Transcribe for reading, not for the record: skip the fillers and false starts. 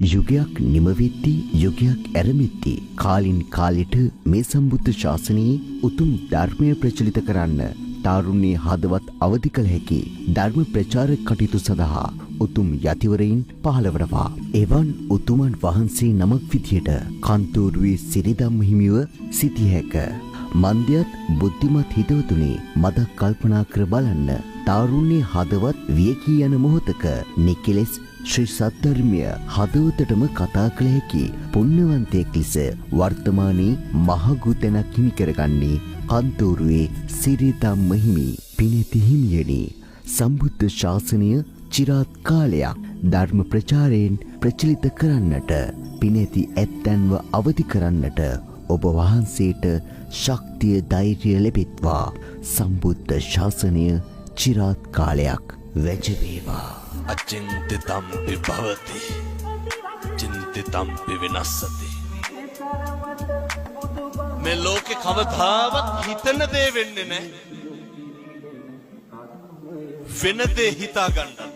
යුගයක් නිමවෙද්දී යුගයක් ඇරෙමිද්දී කාලින් කාලෙට මේ සම්බුද්ධ ශාසනයේ උතුම් ධර්මය ප්‍රචලිත කරන්න තාරුණ්‍යයේ හදවත් අවදි කළ හැකි ධර්ම ප්‍රචාර කටයුතු සඳහා උතුම් යතිවරයින් පහළ වනවා. එවන් උතුමන් වහන්සේ නමක් විදියට කන්තෝරුවේ සිරිදම්ම හිමිව සිටිය හැක. මන්දියත් බුද්ධිමත් හිතවතුනි මදක් කල්පනා කර බලන්න. තාරුණ්‍යයේ හදවත් වියකී යන මොහොතක නිකලෙස් ශ්‍රී සද්ධර්මය හදවතටම කතා කළ හැකි පුණ්‍යවන්තයෙක් ලෙස වර්තමානයේ මහඟු තැනක් හිමි කරගන්නේ කන්තෝරුවේ සිරිදම්ම හිමි පිණිති හිමියනි. සම්බුද්ධ ශාසනය චිරාත් කාලයක් ධර්ම ප්‍රචාරයෙන් ප්‍රචලිත කරන්නට පිණිති ඇත්තන්ව අවදි කරන්නට ඔබ වහන්සේට ශක්තිය ධෛර්යය ලැබෙත්වා. සම්බුද්ධ ශාසනය චිරාත් කාලයක් වැජවේවා. අචින්තිතම්පි භවති චින්තිතම්පි විනස්සති. මේ ලෝකේ කවදාවත් හිතන දේ වෙන්නේ නැහැ. වෙන දේ හිතා ගන්න.